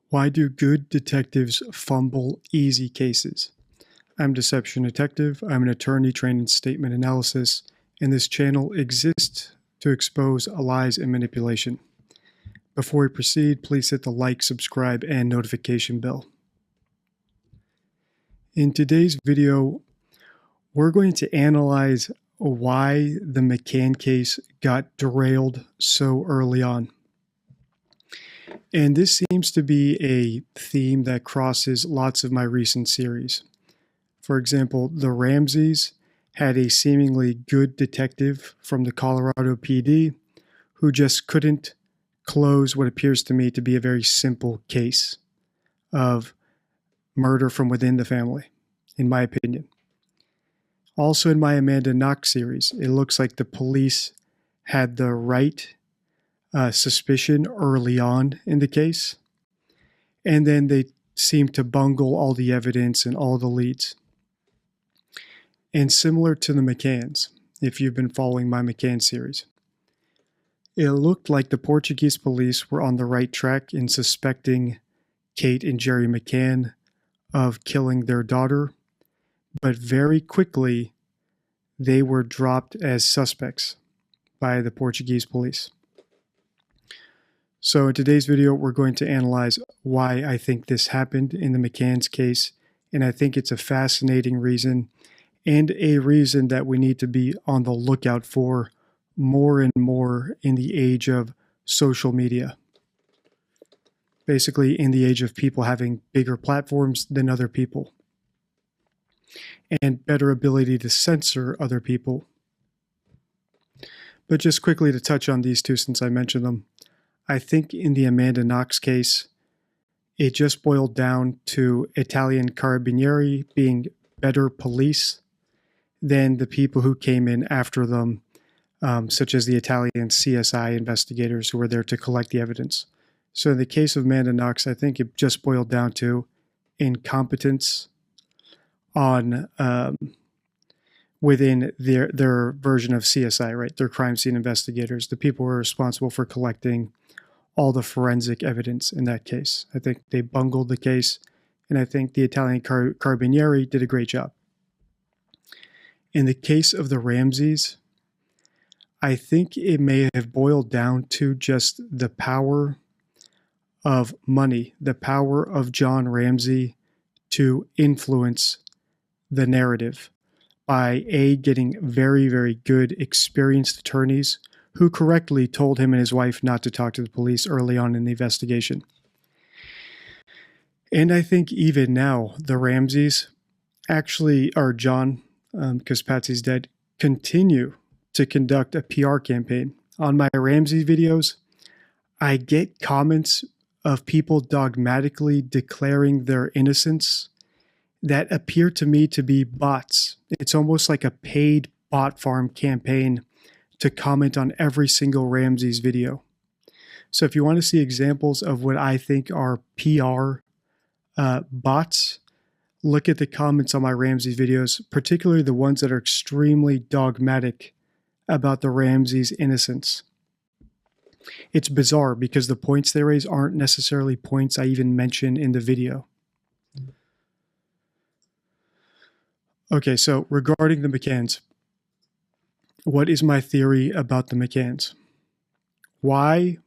Why do good detectives fumble easy cases? I'm Deception Detective. I'm an attorney trained in statement analysis, and this channel exists to expose lies and manipulation. Before we proceed, please hit the like, subscribe, and notification bell. In today's video, we're going to analyze why the McCann case got derailed so early on. And this seems to be a theme that crosses lots of my recent series. For example, the Ramseys had a seemingly good detective from the Colorado PD who just couldn't close what appears to me to be a very simple case of murder from within the family, in my opinion. Also in my Amanda Knox series, it looks like the police had the right suspicion early on in the case, and then they seemed to bungle all the evidence and all the leads. And similar to the McCanns, if you've been following my McCann series, it looked like the Portuguese police were on the right track in suspecting Kate and Gerry McCann of killing their daughter, but very quickly they were dropped as suspects by the Portuguese police. So in today's video, we're going to analyze why I think this happened in the McCann's case, and I think it's a fascinating reason and a reason that we need to be on the lookout for more and more in the age of social media. Basically, in the age of people having bigger platforms than other people and better ability to censor other people. But just quickly to touch on these two since I mentioned them, I think in the Amanda Knox case, it just boiled down to Italian carabinieri being better police than the people who came in after them, such as the Italian CSI investigators who were there to collect the evidence. So in the case of Amanda Knox, I think it just boiled down to incompetence on within their version of CSI, right? Their crime scene investigators, the people who were responsible for collecting all the forensic evidence in that case. I think they bungled the case, and I think the Italian carabinieri did a great job. In the case of the Ramseys, I think it may have boiled down to just the power of money, the power of John Ramsey to influence the narrative by getting very, very good, experienced attorneys who correctly told him and his wife not to talk to the police early on in the investigation. And I think even now, the Ramseys actually, or John, because Patsy's dead, continue to conduct a PR campaign. On my Ramsey videos, I get comments of people dogmatically declaring their innocence that appear to me to be bots. It's almost like a paid bot farm campaign to comment on every single Ramsey's video. So if you want to see examples of what I think are PR bots, look at the comments on my Ramsey videos, particularly the ones that are extremely dogmatic about the Ramsey's innocence. It's bizarre because the points they raise aren't necessarily points I even mention in the video. Okay, so regarding the McCanns, what is my theory about the McCanns? Why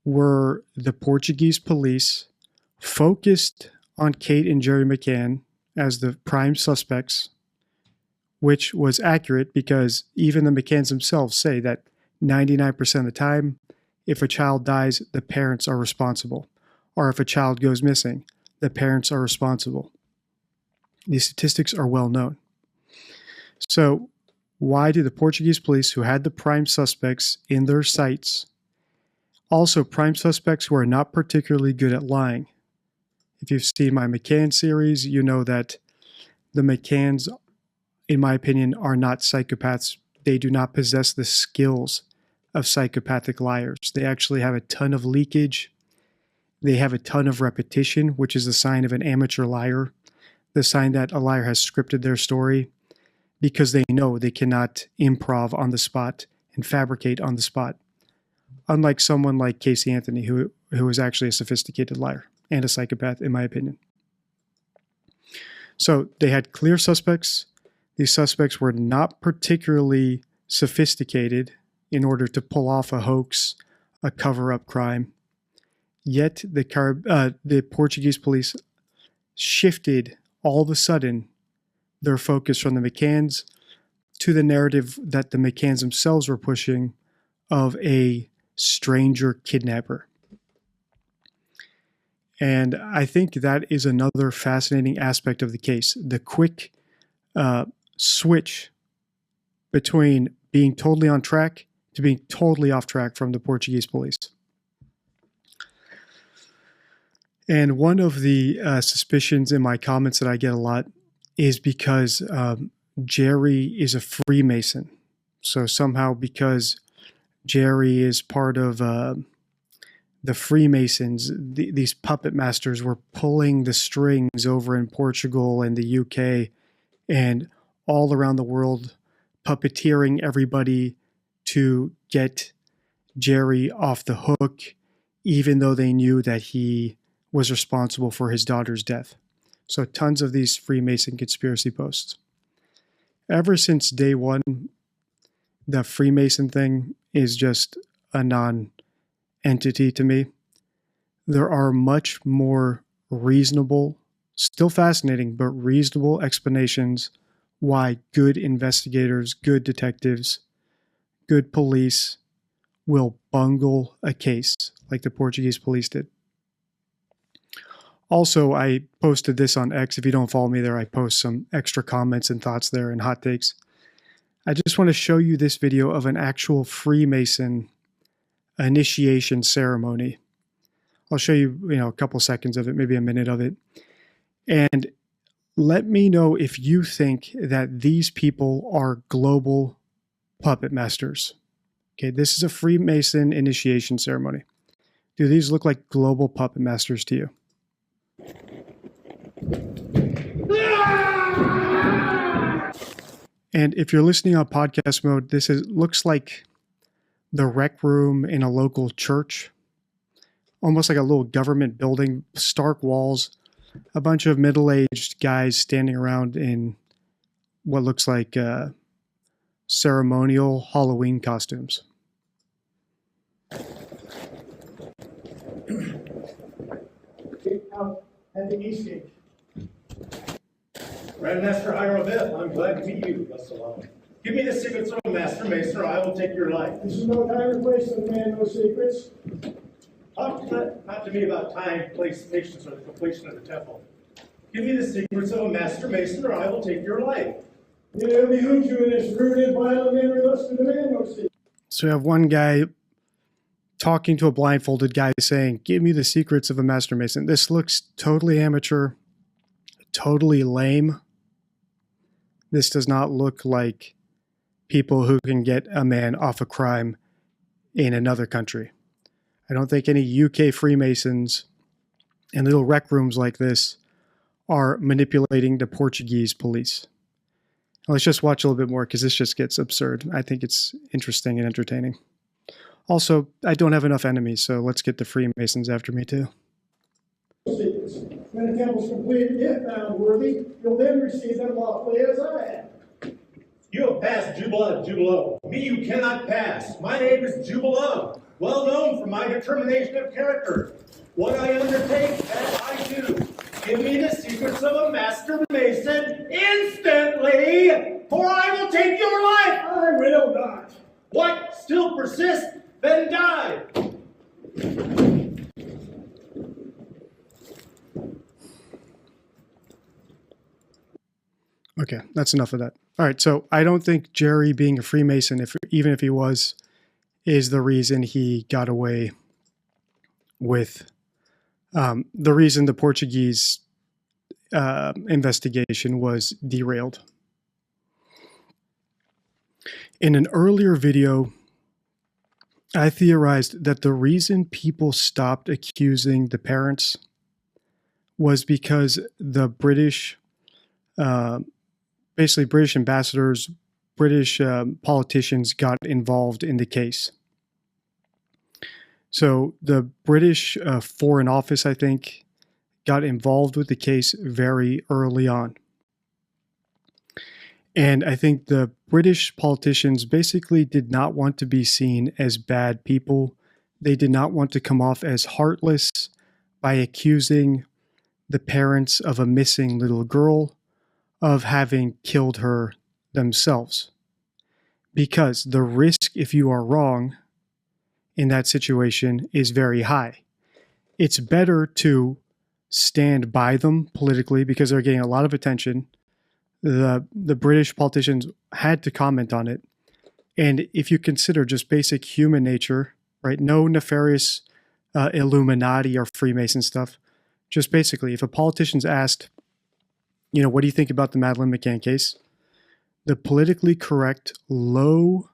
were the Portuguese police focused on Kate and Gerry McCann as the prime suspects, which was accurate because even the McCanns themselves say that 99% of the time, if a child dies, the parents are responsible. Or if a child goes missing, the parents are responsible. These statistics are well known. So why do the Portuguese police, who had the prime suspects in their sights, also prime suspects who are not particularly good at lying? If you've seen my McCann series, you know that the McCanns, in my opinion, are not psychopaths. They do not possess the skills of psychopathic liars. They actually have a ton of leakage. They have a ton of repetition, which is a sign of an amateur liar, the sign that a liar has scripted their story, because they know they cannot improv on the spot and fabricate on the spot. Unlike someone like Casey Anthony, who is actually a sophisticated liar. and a psychopath, in my opinion. So they had clear suspects. These suspects were not particularly sophisticated in order to pull off a hoax, a cover-up crime. Yet the Portuguese police shifted all of a sudden their focus from the McCanns to the narrative that the McCanns themselves were pushing of a stranger kidnapper. And I think that is another fascinating aspect of the case. The quick switch between being totally on track to being totally off track from the Portuguese police. And one of the suspicions in my comments that I get a lot is because Gerry is a Freemason. So somehow because Gerry is part of the Freemasons, these puppet masters were pulling the strings over in Portugal and the UK and all around the world, puppeteering everybody to get Gerry off the hook, even though they knew that he was responsible for his daughter's death. So tons of these Freemason conspiracy posts. Ever since day one, the Freemason thing is just a non-entity to me. There are much more reasonable, still fascinating, but reasonable explanations why good investigators, good detectives, good police will bungle a case like the Portuguese police did. Also, I posted this on X. If you don't follow me there, I post some extra comments and thoughts there and hot takes. I just want to show you this video of an actual Freemason initiation ceremony. I'll show you, a couple seconds of it, maybe a minute of it. And let me know if you think that these people are global puppet masters. Okay, this is a Freemason initiation ceremony. Do these look like global puppet masters to you? And if you're listening on podcast mode, looks like the rec room in a local church, almost like a little government building, stark walls, a bunch of middle-aged guys standing around in what looks like ceremonial Halloween costumes. Out at the East Gate. Grandmaster Hierobeth, I'm glad to meet you, Vassalon. Give me the secrets of a master mason, or I will take your life. This is no time or place to demand no secrets. Talk not to me about time, place, patience, or the completion of the temple. Give me the secrets of a master mason, or I will take your life. It behooves you in this rude and violent manner thus to demand no secrets. So we have one guy talking to a blindfolded guy saying, give me the secrets of a master mason. This looks totally amateur, totally lame. This does not look like people who can get a man off a crime in another country. I don't think any UK Freemasons in little rec rooms like this are manipulating the Portuguese police. Let's just watch a little bit more because this just gets absurd. I think it's interesting and entertaining. Also, I don't have enough enemies, so let's get the Freemasons after me too. Secrets. When the temple's completed, if found worthy, you'll then receive them lawfully as I have. You have passed Jubileau. Me you cannot pass. My name is Jubileau, well known for my determination of character. What I undertake, that I do. Give me the secrets of a master mason instantly, for I will take your life. I will not. What? Still persist? Then die. Okay, that's enough of that. All right, so I don't think Gerry being a Freemason, even if he was, is the reason he got away with the reason the Portuguese investigation was derailed. In an earlier video, I theorized that the reason people stopped accusing the parents was because the British, basically British ambassadors, British politicians got involved in the case. So the British Foreign Office, I think, got involved with the case very early on. And I think the British politicians basically did not want to be seen as bad people. They did not want to come off as heartless by accusing the parents of a missing little girl of having killed her themselves. Because the risk, if you are wrong in that situation, is very high. It's better to stand by them politically because they're getting a lot of attention. The British politicians had to comment on it. And if you consider just basic human nature, right, no nefarious Illuminati or Freemason stuff, just basically, if a politician's asked, what do you think about the Madeleine McCann case? The politically correct, low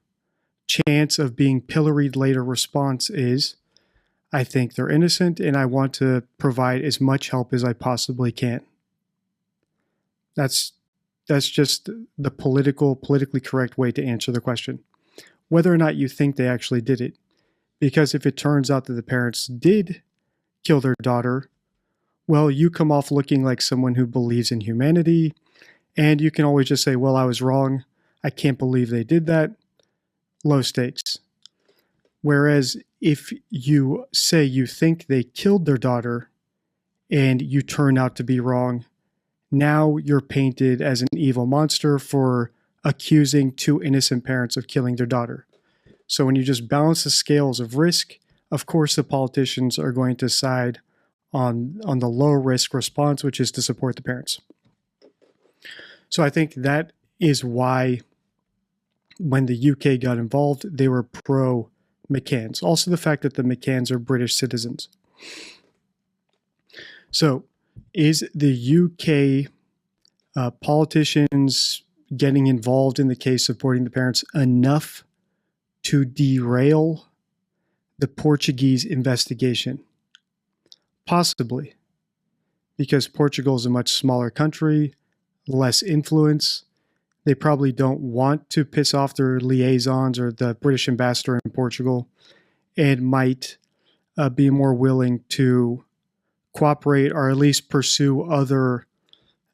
chance of being pilloried later response is, I think they're innocent and I want to provide as much help as I possibly can. That's just the politically correct way to answer the question. Whether or not you think they actually did it. Because if it turns out that the parents did kill their daughter, well, you come off looking like someone who believes in humanity, and you can always just say, well, I was wrong. I can't believe they did that. Low stakes. Whereas if you say you think they killed their daughter and you turn out to be wrong, now you're painted as an evil monster for accusing two innocent parents of killing their daughter. So when you just balance the scales of risk, of course the politicians are going to side on the low risk response, which is to support the parents. So I think that is why when the UK got involved, they were pro McCanns. Also the fact that the McCanns are British citizens. So is the UK politicians getting involved in the case, supporting the parents, enough to derail the Portuguese investigation? Possibly, because Portugal is a much smaller country, less influence. They probably don't want to piss off their liaisons or the British ambassador in Portugal, and might be more willing to cooperate or at least pursue other,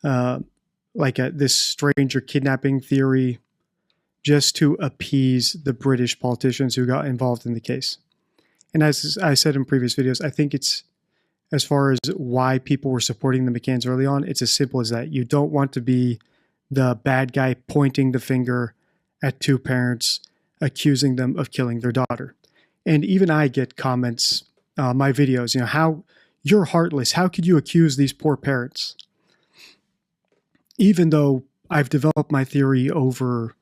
this stranger kidnapping theory, just to appease the British politicians who got involved in the case. And as I said in previous videos, I think it's, as far as why people were supporting the McCanns early on, it's as simple as that. You don't want to be the bad guy pointing the finger at two parents, accusing them of killing their daughter. And even I get comments on my videos, how you're heartless. How could you accuse these poor parents? Even though I've developed my theory over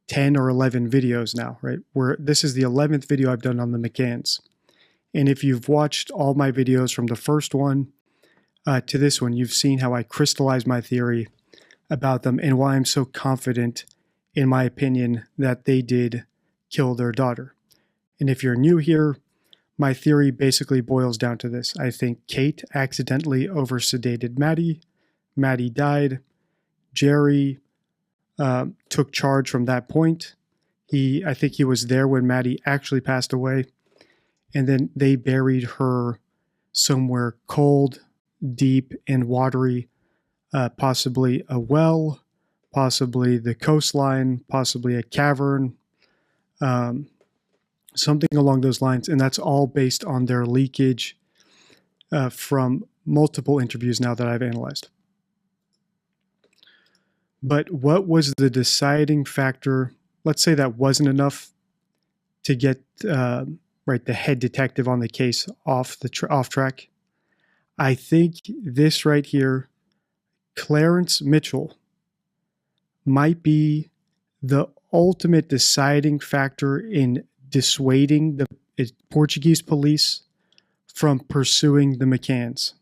10 or 11 videos now, right? Where this is the 11th video I've done on the McCanns. And if you've watched all my videos from the first one to this one, you've seen how I crystallized my theory about them and why I'm so confident, in my opinion, that they did kill their daughter. And if you're new here, my theory basically boils down to this. I think Kate accidentally oversedated Maddie. Maddie died. Gerry took charge from that point. I think he was there when Maddie actually passed away. And then they buried her somewhere cold, deep, and watery, possibly a well, possibly the coastline, possibly a cavern, something along those lines. And that's all based on their leakage from multiple interviews now that I've analyzed. But what was the deciding factor? Let's say that wasn't enough to get the head detective on the case off track. I think this right here, Clarence Mitchell, might be the ultimate deciding factor in dissuading the Portuguese police from pursuing the McCanns.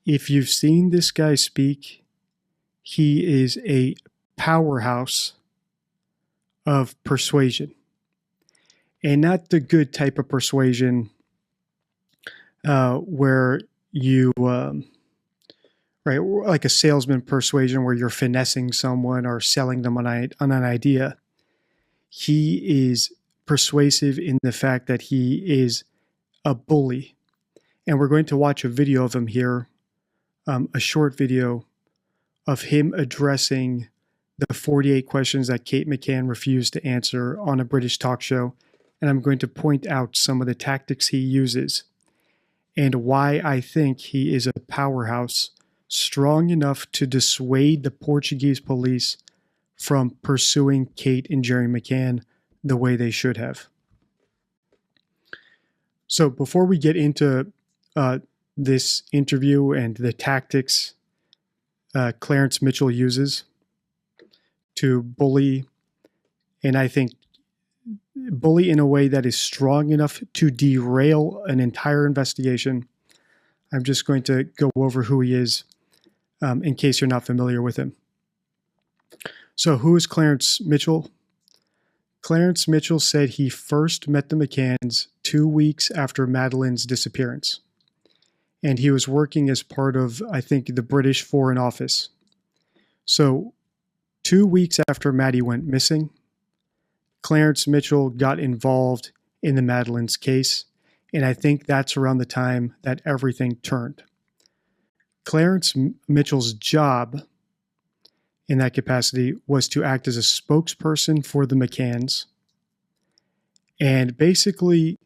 If you've seen this guy speak, he is a powerhouse of persuasion. And not the good type of persuasion where you, like a salesman persuasion where you're finessing someone or selling them on an idea. He is persuasive in the fact that he is a bully. And we're going to watch a video of him here, a short video of him addressing the 48 questions that Kate McCann refused to answer on a British talk show. And I'm going to point out some of the tactics he uses and why I think he is a powerhouse strong enough to dissuade the Portuguese police from pursuing Kate and Gerry McCann the way they should have. So before we get into this interview and the tactics Clarence Mitchell uses to bully, and I think bully in a way that is strong enough to derail an entire investigation, I'm just going to go over who he is in case you're not familiar with him. So who is Clarence Mitchell? Clarence Mitchell said he first met the McCanns 2 weeks after Madeline's disappearance. And he was working as part of, I think, the British Foreign Office. So 2 weeks after Maddie went missing, Clarence Mitchell got involved in the Madeline's case. And I think that's around the time that everything turned. Clarence Mitchell's job in that capacity was to act as a spokesperson for the McCanns and basically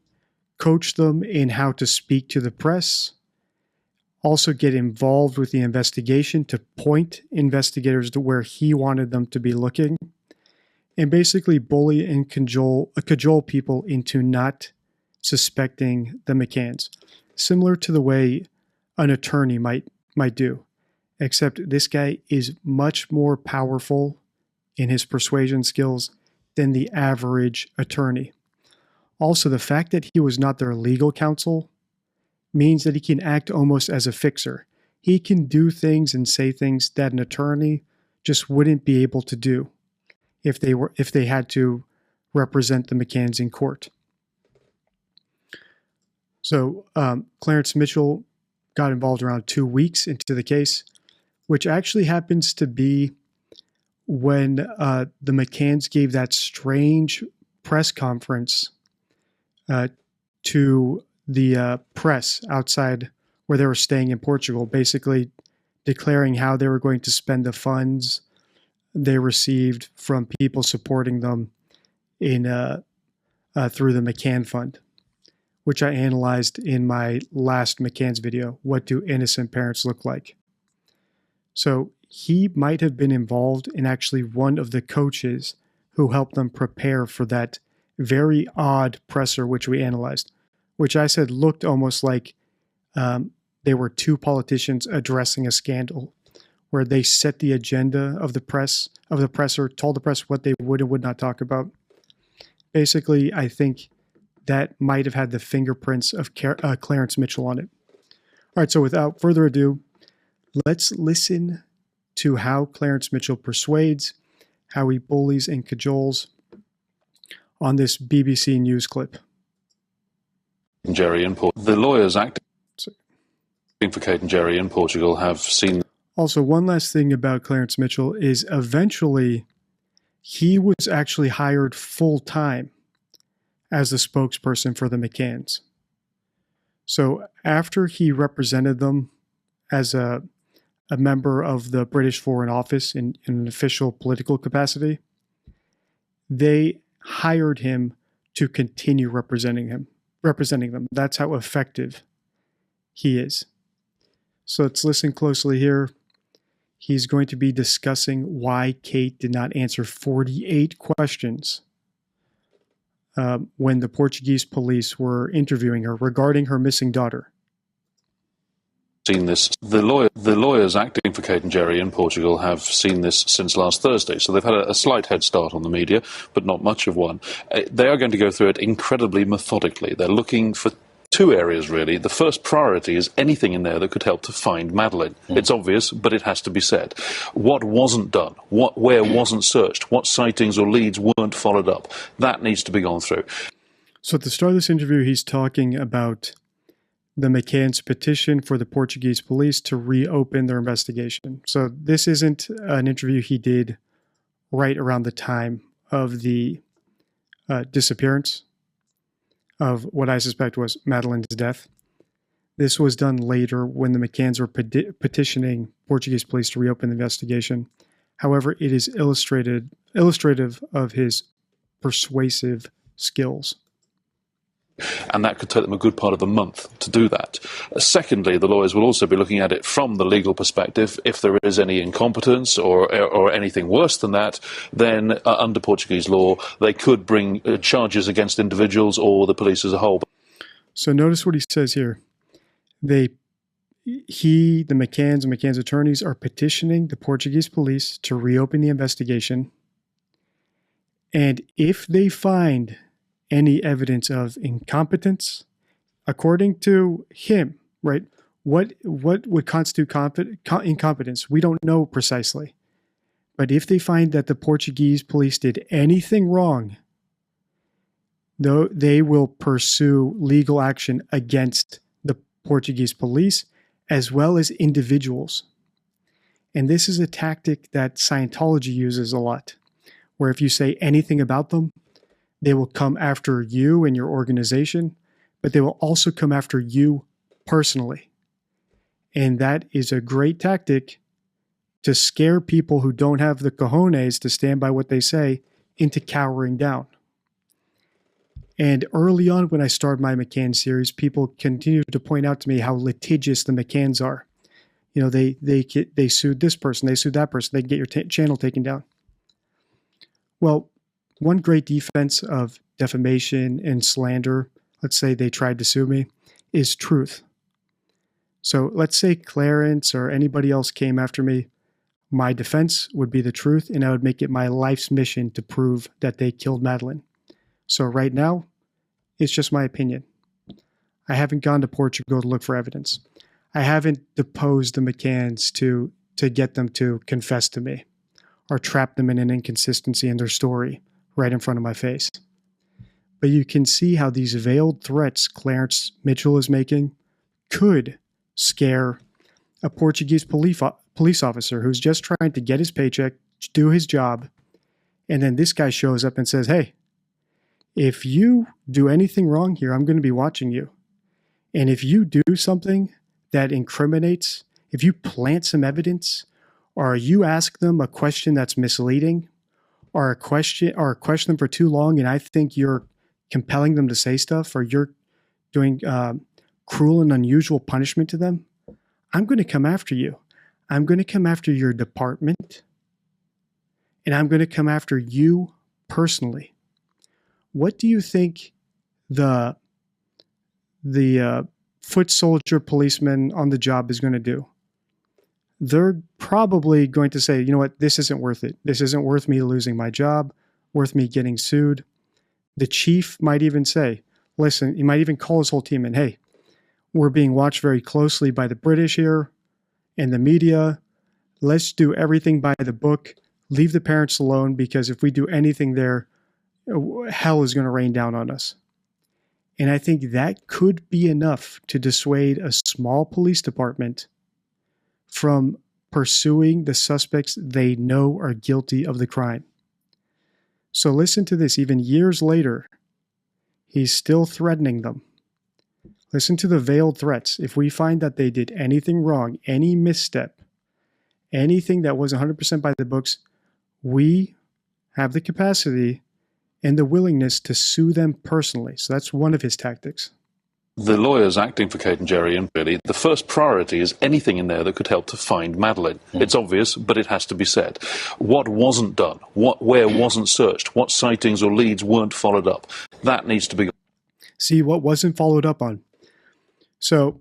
coach them in how to speak to the press, also get involved with the investigation to point investigators to where he wanted them to be looking, and basically bully and cajole people into not suspecting the McCanns, similar to the way an attorney might do. Except this guy is much more powerful in his persuasion skills than the average attorney. Also, the fact that he was not their legal counsel means that he can act almost as a fixer. He can do things and say things that an attorney just wouldn't be able to do if they had to represent the McCanns in court. So Clarence Mitchell got involved around 2 weeks into the case, which actually happens to be when the McCanns gave that strange press conference to the press outside where they were staying in Portugal, basically declaring how they were going to spend the funds they received from people supporting them in through the McCann Fund, which I analyzed in my last McCann's video, What Do Innocent Parents Look Like? So he might have been involved in actually one of the coaches who helped them prepare for that very odd presser, which we analyzed, which I said looked almost like they were two politicians addressing a scandal, where they set the agenda of the presser, told the press what they would and would not talk about. Basically, I think that might have had the fingerprints of Clarence Mitchell on it. All right, so without further ado, let's listen to how Clarence Mitchell persuades, how he bullies and cajoles on this BBC News clip. Gerry the lawyers acting for Kate and Gerry in Portugal have seen. Also, one last thing about Clarence Mitchell is eventually he was actually hired full-time as the spokesperson for the McCanns. So after he represented them as a member of the British Foreign Office in an official political capacity, they hired him to continue representing them. That's how effective he is. So let's listen closely here. He's going to be discussing why Kate did not answer 48 questions when the Portuguese police were interviewing her regarding her missing daughter. Seen this. The lawyers acting for Kate and Gerry in Portugal have seen this since last Thursday, so they've had a slight head start on the media, but not much of one. They are going to go through it incredibly methodically. They're looking for two areas, really. The first priority is anything in there that could help to find Madeleine. It's obvious, but it has to be said. What wasn't done? Where wasn't searched? What sightings or leads weren't followed up? That needs to be gone through. So at the start of this interview, he's talking about the McCann's petition for the Portuguese police to reopen their investigation. So this isn't an interview he did right around the time of the disappearance of what I suspect was Madeleine's death. This was done later when the McCanns were petitioning Portuguese police to reopen the investigation. However, it is illustrative of his persuasive skills. And that could take them a good part of a month to do that. Secondly, the lawyers will also be looking at it from the legal perspective. If there is any incompetence or anything worse than that, then under Portuguese law, they could bring charges against individuals or the police as a whole. So notice what he says here. The McCanns and McCann's attorneys are petitioning the Portuguese police to reopen the investigation. And if they find any evidence of incompetence, according to him, right? What would constitute incompetence? We don't know precisely. But if they find that the Portuguese police did anything wrong, though, they will pursue legal action against the Portuguese police as well as individuals. And this is a tactic that Scientology uses a lot, where if you say anything about them, they will come after you and your organization, but they will also come after you personally. And that is a great tactic to scare people who don't have the cojones to stand by what they say into cowering down. And early on when I started my McCann series, people continued to point out to me how litigious the McCanns are. You know, they sued this person, they sued that person, they get your channel taken down. Well, one great defense of defamation and slander, let's say they tried to sue me, is truth. So let's say Clarence or anybody else came after me. My defense would be the truth, and I would make it my life's mission to prove that they killed Madeleine. So right now, it's just my opinion. I haven't gone to Portugal to look for evidence. I haven't deposed the McCanns to get them to confess to me or trap them in an inconsistency in their story right in front of my face. But you can see how these veiled threats Clarence Mitchell is making could scare a Portuguese police officer who's just trying to get his paycheck, do his job, and then this guy shows up and says, hey, if you do anything wrong here, I'm going to be watching you. And if you do something that incriminates, if you plant some evidence, or you ask them a question that's misleading, or question them for too long, and I think you're compelling them to say stuff, or you're doing cruel and unusual punishment to them, I'm going to come after you. I'm going to come after your department, and I'm going to come after you personally. What do you think the foot soldier policeman on the job is going to do? They're probably going to say, you know what, this isn't worth it. This isn't worth me losing my job, worth me getting sued. The chief might even say, listen, he might even call his whole team and, hey, we're being watched very closely by the British here and the media. Let's do everything by the book. Leave the parents alone, because if we do anything there, hell is going to rain down on us. And I think that could be enough to dissuade a small police department from pursuing the suspects they know are guilty of the crime. So listen to this. Even years later, he's still threatening them. Listen to the veiled threats. If we find that they did anything wrong, any misstep, anything that wasn't 100% by the books, we have the capacity and the willingness to sue them personally. So that's one of his tactics. The lawyers acting for Kate and Gerry, and really, the first priority is anything in there that could help to find Madeleine. It's obvious, but it has to be said. What wasn't done? Where wasn't searched? What sightings or leads weren't followed up? That needs to be... See what wasn't followed up on. So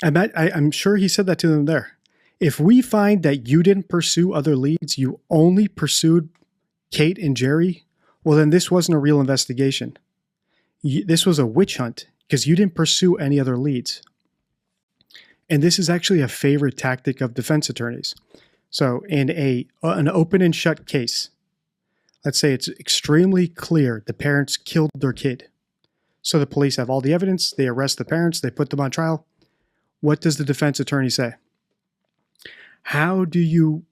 I'm sure he said that to them there. If we find that you didn't pursue other leads, you only pursued Kate and Gerry, well, then this wasn't a real investigation. This was a witch hunt, because you didn't pursue any other leads. And this is actually a favorite tactic of defense attorneys. So in an open and shut case, let's say it's extremely clear the parents killed their kid. So the police have all the evidence, they arrest the parents, they put them on trial. What does the defense attorney say? How do you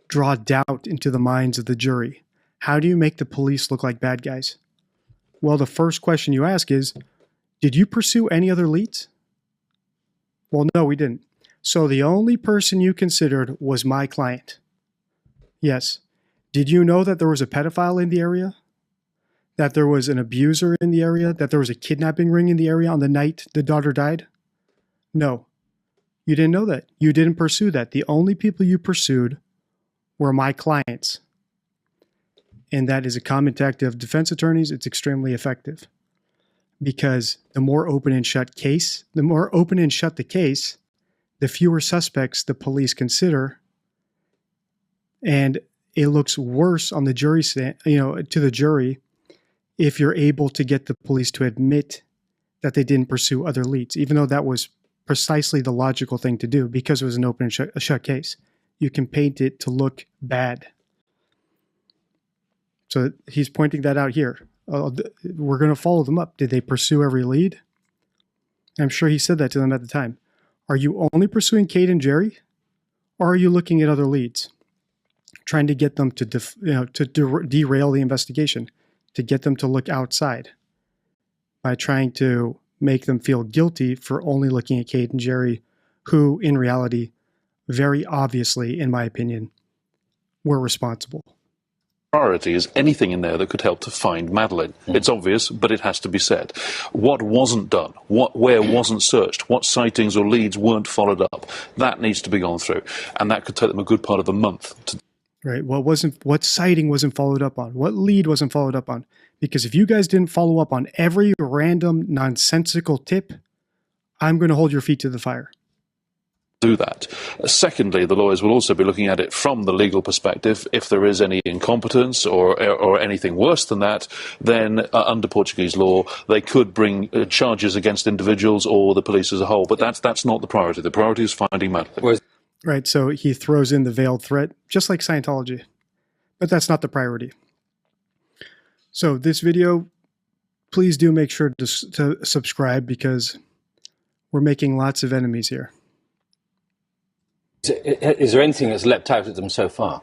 draw doubt into the minds of the jury? How do you make the police look like bad guys? Well, the first question you ask is, did you pursue any other leads? Well, no, we didn't. So the only person you considered was my client. Yes. Did you know that there was a pedophile in the area? That there was an abuser in the area? That there was a kidnapping ring in the area on the night the daughter died? No. You didn't know that. You didn't pursue that. The only people you pursued were my clients. And that is a common tactic of defense attorneys. It's extremely effective. Because the more open and shut the case, the fewer suspects the police consider. And it looks worse on the jury, to the jury, if you're able to get the police to admit that they didn't pursue other leads, even though that was precisely the logical thing to do because it was an open and shut case. You can paint it to look bad. So he's pointing that out here. We're going to follow them up. Did they pursue every lead? I'm sure he said that to them at the time. Are you only pursuing Kate and Gerry? Or are you looking at other leads? Trying to get them to derail the investigation, to get them to look outside by trying to make them feel guilty for only looking at Kate and Gerry, who in reality, very obviously, in my opinion, were responsible. Priority is anything in there that could help to find Madeleine. It's obvious, but it has to be said. What wasn't done, where wasn't searched, what sightings or leads weren't followed up, that needs to be gone through. And that could take them a good part of a month to. Right. What sighting wasn't followed up on? What lead wasn't followed up on? Because if you guys didn't follow up on every random nonsensical tip, I'm going to hold your feet to the fire. Do that. Secondly, the lawyers will also be looking at it from the legal perspective. If there is any incompetence or anything worse than that, then under Portuguese law, they could bring charges against individuals or the police as a whole. But that's not the priority. The priority is finding Madeleine. Right, so he throws in the veiled threat, just like Scientology. But that's not the priority. So this video, please do make sure to subscribe because we're making lots of enemies here. Is there anything that's leapt out at them so far?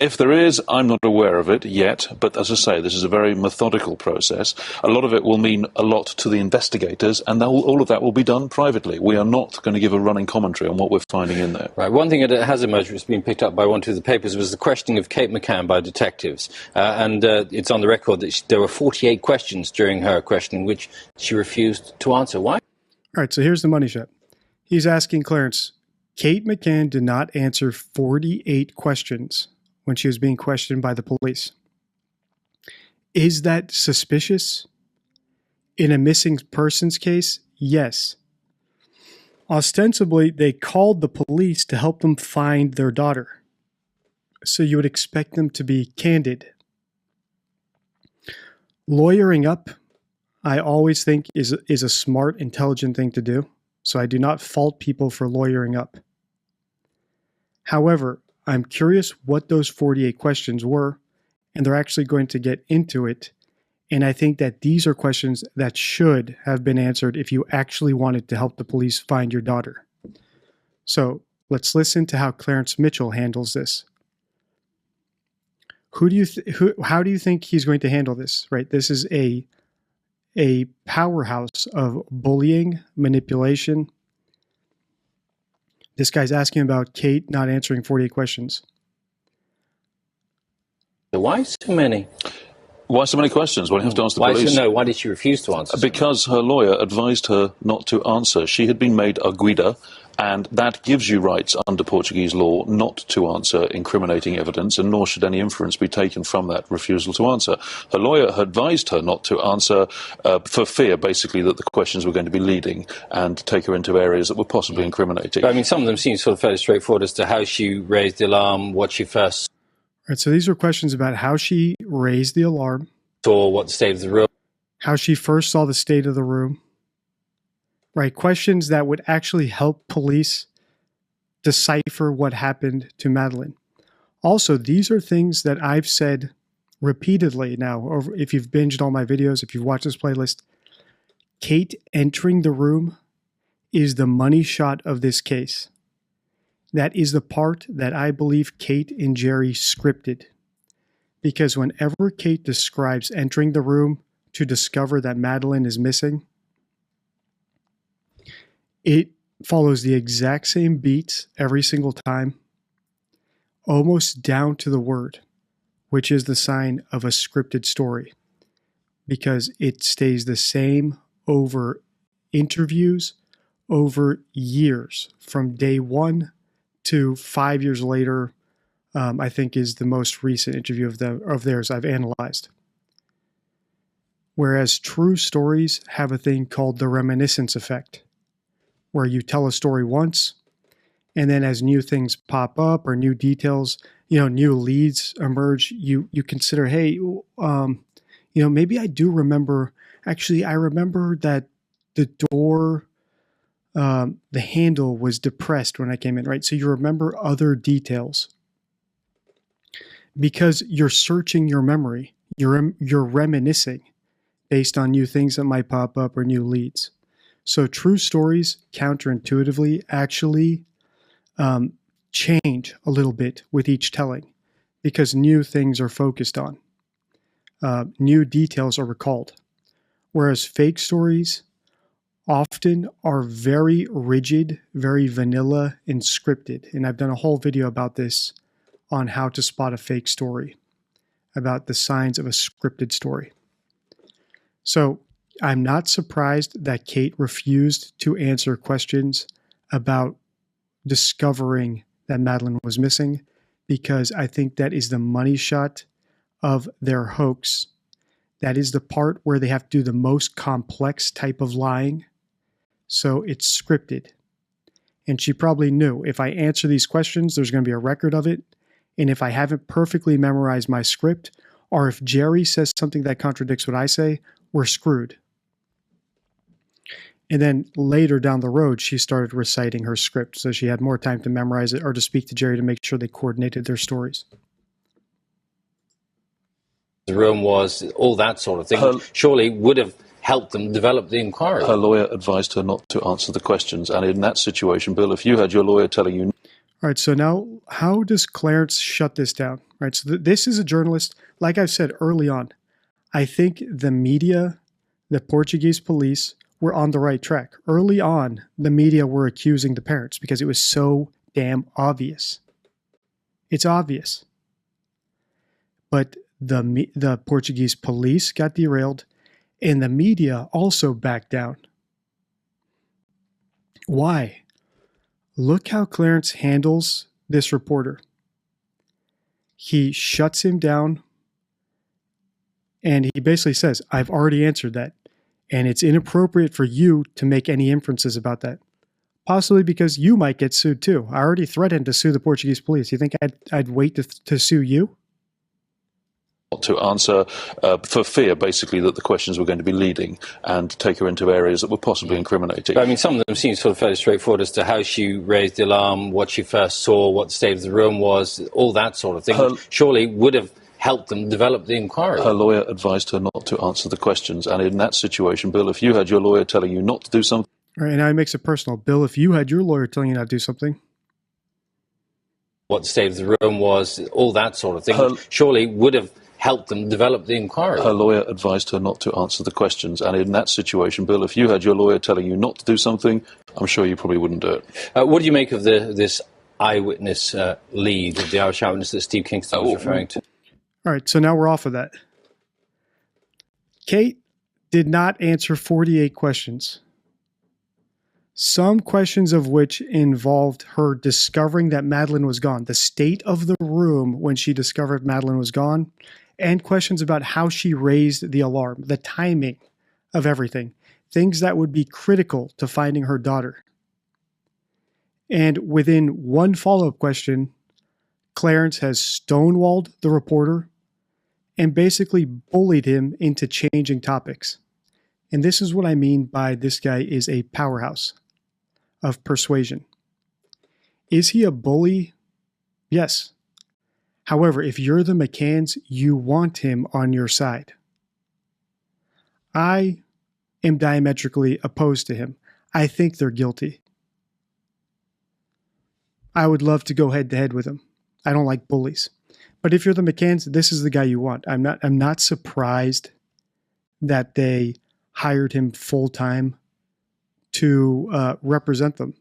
If there is, I'm not aware of it yet, but as I say, this is a very methodical process. A lot of it will mean a lot to the investigators, and all of that will be done privately. We are not going to give a running commentary on what we're finding in there. Right. One thing that has emerged, which has been picked up by one of the papers, was the questioning of Kate McCann by detectives. And it's on the record that there were 48 questions during her questioning, which she refused to answer. Why? All right, so here's the money shot. He's asking Clarence, Kate McCann did not answer 48 questions when she was being questioned by the police. Is that suspicious? In a missing persons case, yes. Ostensibly, they called the police to help them find their daughter. So you would expect them to be candid. Lawyering up, I always think is a smart, intelligent thing to do. So I do not fault people for lawyering up. However, I'm curious what those 48 questions were, and they're actually going to get into it. And I think that these are questions that should have been answered if you actually wanted to help the police find your daughter. So let's listen to how Clarence Mitchell handles this. How do you think he's going to handle this? Right? This is a powerhouse of bullying, manipulation. This guy's asking about Kate not answering 48 questions. Why so many? Why so many questions? Well, you have to ask the police. Why did she refuse to answer? Because her lawyer advised her not to answer. She had been made arguida, and that gives you rights under Portuguese law not to answer incriminating evidence, and nor should any inference be taken from that refusal to answer. Her lawyer advised her not to answer for fear, basically, that the questions were going to be leading and take her into areas that were possibly incriminating. But, I mean, some of them seem sort of fairly straightforward as to how she raised the alarm, what she first All right, so these are questions about how she raised the alarm, saw, what the state of the room, how she first saw the state of the room. Right, questions that would actually help police decipher what happened to Madeleine. Also, these are things that I've said repeatedly now, or if you've binged all my videos, if you've watched this playlist. Kate entering the room is the money shot of this case. That is the part that I believe Kate and Gerry scripted. Because whenever Kate describes entering the room to discover that Madeleine is missing, it follows the exact same beats every single time, almost down to the word, which is the sign of a scripted story, because it stays the same over interviews, over years, from day one to 5 years later. I think is the most recent interview of theirs I've analyzed. Whereas true stories have a thing called the reminiscence effect, where you tell a story once, and then as new things pop up or new details, new leads emerge, you consider, hey, maybe I do remember. Actually, I remember that the door, the handle was depressed when I came in, right? So you remember other details because you're searching your memory. You're reminiscing based on new things that might pop up or new leads. So true stories, counterintuitively, actually change a little bit with each telling because new things are focused on. New details are recalled. Whereas fake stories often are very rigid, very vanilla, and scripted. And I've done a whole video about this on how to spot a fake story, about the signs of a scripted story. So I'm not surprised that Kate refused to answer questions about discovering that Madeline was missing, because I think that is the money shot of their hoax. That is the part where they have to do the most complex type of lying. So it's scripted. And she probably knew, if I answer these questions, there's going to be a record of it. And if I haven't perfectly memorized my script, or if Gerry says something that contradicts what I say, we're screwed. And then later down the road, she started reciting her script, so she had more time to memorize it or to speak to Gerry to make sure they coordinated their stories. The room was, all that sort of thing, surely would have helped them develop the inquiry. Her lawyer advised her not to answer the questions, and in that situation, Bill, if you had your lawyer telling you... All right, so now how does Clarence shut this down? Right, so this is a journalist, like I've said early on, I think the media, the Portuguese police were on the right track. Early on, the media were accusing the parents because it was so damn obvious. It's obvious. But the Portuguese police got derailed, and the media also backed down. Why? Look how Clarence handles this reporter. He shuts him down, and he basically says, I've already answered that, and it's inappropriate for you to make any inferences about that. Possibly because you might get sued too. I already threatened to sue the Portuguese police. You think I'd wait to sue you? To answer for fear, basically, that the questions were going to be leading and take her into areas that were possibly incriminating. But, I mean, some of them seem sort of fairly straightforward as to how she raised the alarm, what she first saw, what the state of the room was, all that sort of thing. Surely would have helped them develop the inquiry. Her lawyer advised her not to answer the questions, and in that situation, Bill, if you had your lawyer telling you not to do something... All right, and now it makes it personal. Bill, if you had your lawyer telling you not to do something... What the state of the room was, all that sort of thing. Surely would have helped them develop the inquiry. Her lawyer advised her not to answer the questions, and in that situation, Bill, if you had your lawyer telling you not to do something, I'm sure you probably wouldn't do it. What do you make of this eyewitness lead, the Irish eyewitness that Steve Kingston was referring to? All right, so now we're off of that. Kate did not answer 48 questions. Some questions of which involved her discovering that Madeline was gone, the state of the room when she discovered Madeline was gone, and questions about how she raised the alarm, the timing of everything, things that would be critical to finding her daughter. And within one follow-up question, Clarence has stonewalled the reporter and basically bullied him into changing topics. And this is what I mean by this guy is a powerhouse of persuasion. Is he a bully? Yes. However, if you're the McCanns, you want him on your side. I am diametrically opposed to him. I think they're guilty. I would love to go head to head with him. I don't like bullies. But if you're the McCanns, this is the guy you want. I'm not surprised that they hired him full time to represent them.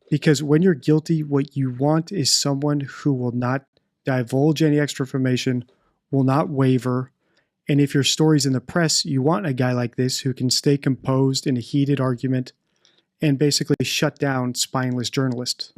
Because when you're guilty, what you want is someone who will not divulge any extra information, will not waver. And if your story's in the press, you want a guy like this who can stay composed in a heated argument and basically shut down spineless journalists.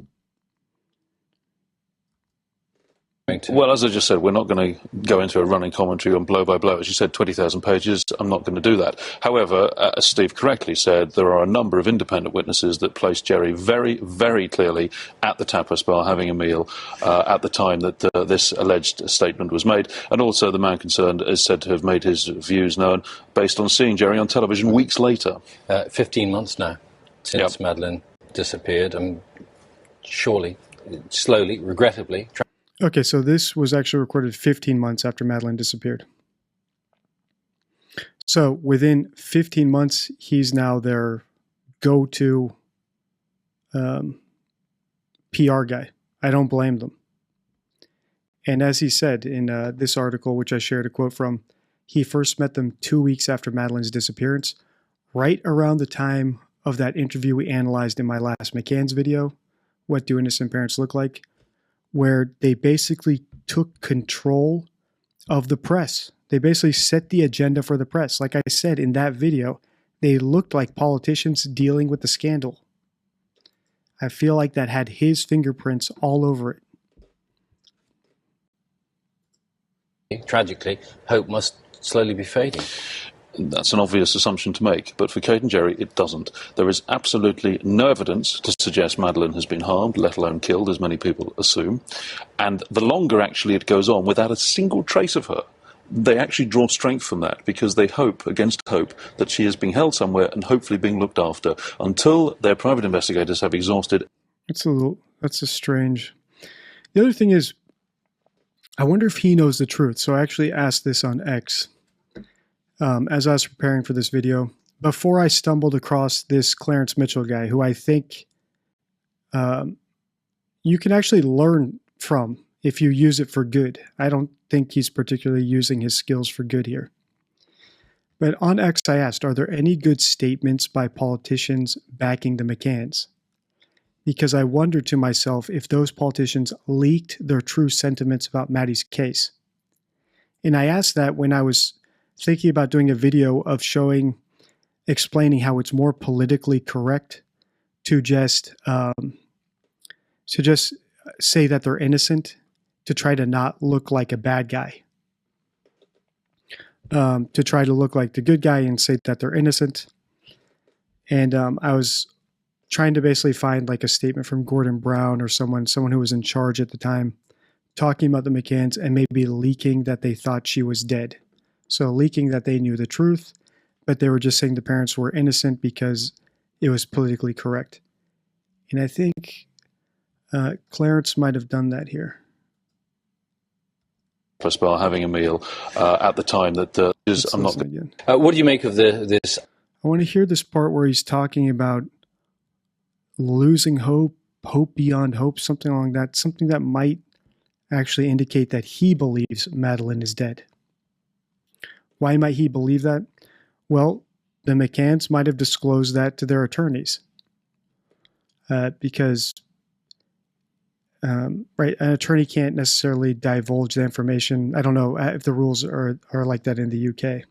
Well, as I just said, we're not going to go into a running commentary on blow by blow. As you said, 20,000 pages, I'm not going to do that. However, as Steve correctly said, there are a number of independent witnesses that place Gerry very, very clearly at the tapas bar having a meal at the time that this alleged statement was made. And also the man concerned is said to have made his views known based on seeing Gerry on television weeks later. 15 months now since Madeleine disappeared. Surely, slowly, regrettably... Okay, so this was actually recorded 15 months after Madeleine disappeared. So within 15 months, he's now their go-to PR guy. I don't blame them. And as he said in this article, which I shared a quote from, he first met them 2 weeks after Madeleine's disappearance, right around the time of that interview we analyzed in my last McCann's video, What Do Innocent Parents Look Like?, where they basically took control of the press. They basically set the agenda for the press. Like I said in that video, they looked like politicians dealing with the scandal. I feel like that had his fingerprints all over Tragically, hope must slowly be fading. That's an obvious assumption to make, but for Kate and Gerry, it doesn't. There is absolutely no evidence to suggest Madeleine has been harmed, let alone killed, as many people assume. And the longer, actually, it goes on without a single trace of her, they actually draw strength from that because they hope, against hope, that she is being held somewhere and hopefully being looked after until their private investigators have exhausted. That's a strange. The other thing is, I wonder if he knows the truth. So I actually asked this on X. As I was preparing for this video, before I stumbled across this Clarence Mitchell guy, who I think you can actually learn from if you use it for good. I don't think he's particularly using his skills for good here. But on X, I asked, are there any good statements by politicians backing the McCanns? Because I wondered to myself if those politicians leaked their true sentiments about Maddie's case. And I asked that when I was thinking about doing a video of explaining how it's more politically correct to just say that they're innocent, to try to not look like a bad guy, to try to look like the good guy and say that they're innocent. And I was trying to basically find like a statement from Gordon Brown or someone who was in charge at the time, talking about the McCanns and maybe leaking that they thought she was dead. So leaking that they knew the truth, but they were just saying the parents were innocent because it was politically correct. And I think Clarence might have done that here. Bar having a meal at the time that I'm not. What do you make of this? I want to hear this part where he's talking about losing hope, hope beyond hope, something along that, something that might actually indicate that he believes Madeleine is dead. Why might he believe that? Well, the McCanns might have disclosed that to their attorneys because an attorney can't necessarily divulge the information. I don't know if the rules are like that in the UK.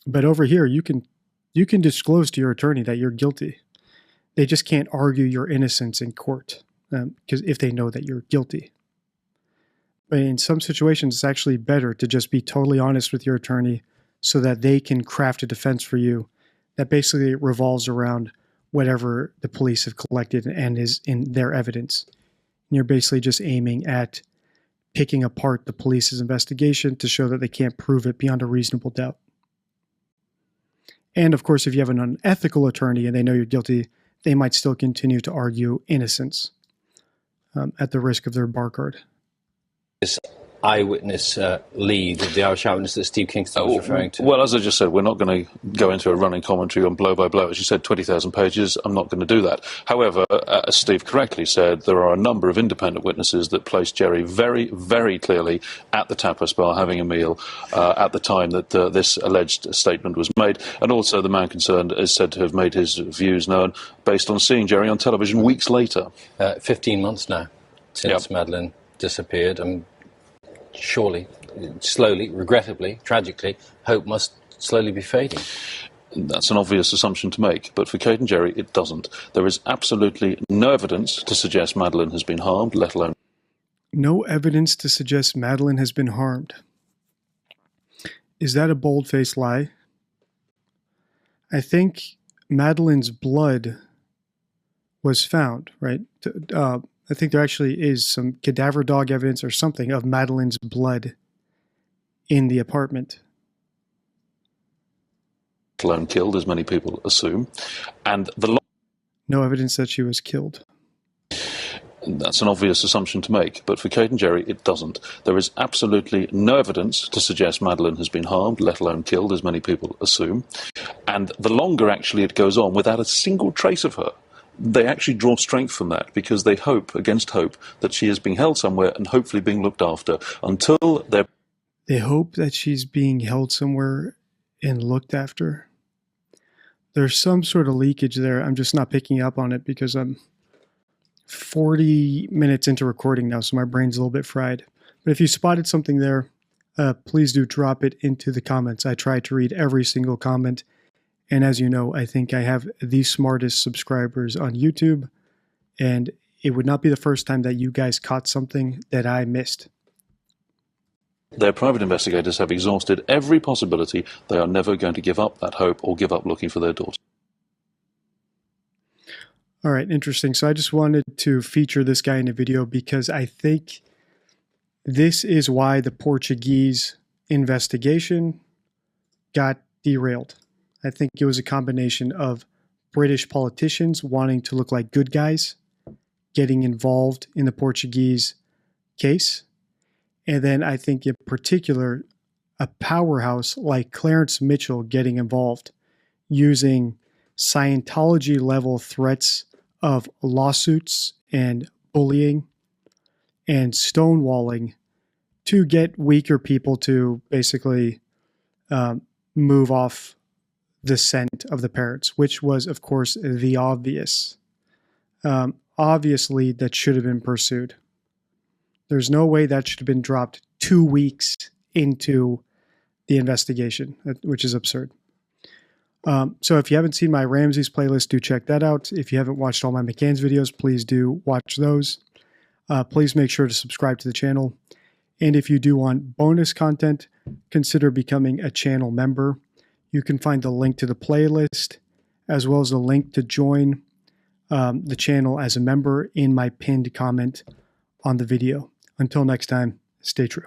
But over here, you can disclose to your attorney that you're guilty. They just can't argue your innocence in court because if they know that you're guilty. But in some situations, it's actually better to just be totally honest with your attorney so that they can craft a defense for you that basically revolves around whatever the police have collected and is in their evidence. And you're basically just aiming at picking apart the police's investigation to show that they can't prove it beyond a reasonable doubt. And of course, if you have an unethical attorney and they know you're guilty, they might still continue to argue innocence at the risk of their bar card. eyewitness lead, the Irish eyewitness that Steve Kingston was referring to? Well, as I just said, we're not going to go into a running commentary on blow by blow. As you said, 20,000 pages, I'm not going to do that. However, as Steve correctly said, there are a number of independent witnesses that place Gerry very, very clearly at the tapas bar having a meal at the time that this alleged statement was made. And also the man concerned is said to have made his views known based on seeing Gerry on television weeks later. 15 months now since Madeleine disappeared. Surely, slowly, regrettably, tragically, hope must slowly be fading. That's an obvious assumption to make, but for Kate and Gerry, it doesn't. There is absolutely no evidence to suggest Madeleine has been harmed, let alone... No evidence to suggest Madeleine has been harmed. Is that a bold-faced lie? I think Madeleine's blood was found, right? I think there actually is some cadaver dog evidence or something of Madeleine's blood in the apartment. Alone killed, as many people assume. And no evidence that she was killed. That's an obvious assumption to make, but for Kate and Gerry, it doesn't. There is absolutely no evidence to suggest Madeleine has been harmed, let alone killed, as many people assume. And the longer actually it goes on without a single trace of her, they actually draw strength from that because they hope, against hope, that she is being held somewhere and hopefully being looked after until they're... They hope that she's being held somewhere and looked after. There's some sort of leakage there. I'm just not picking up on it because I'm 40 minutes into recording now, so my brain's a little bit fried. But if you spotted something there, please do drop it into the comments. I try to read every single comment. And as you know, I think I have the smartest subscribers on YouTube, and it would not be the first time that you guys caught something that I missed. Their private investigators have exhausted every possibility. They are never going to give up that hope or give up looking for their daughter. All right, interesting. So I just wanted to feature this guy in a video because I think this is why the Portuguese investigation got derailed. I think it was a combination of British politicians wanting to look like good guys, getting involved in the Portuguese case, and then I think in particular, a powerhouse like Clarence Mitchell getting involved, using Scientology-level threats of lawsuits and bullying and stonewalling to get weaker people to basically move off the scent of the parents, which was, of course, the obvious. Obviously, that should have been pursued. There's no way that should have been dropped 2 weeks into the investigation, which is absurd. So if you haven't seen my Ramses playlist, do check that out. If you haven't watched all my McCann's videos, please do watch those. Please make sure to subscribe to the channel. And if you do want bonus content, consider becoming a channel member. You can find the link to the playlist, as well as a link to join the channel as a member in my pinned comment on the video. Until next time, stay true.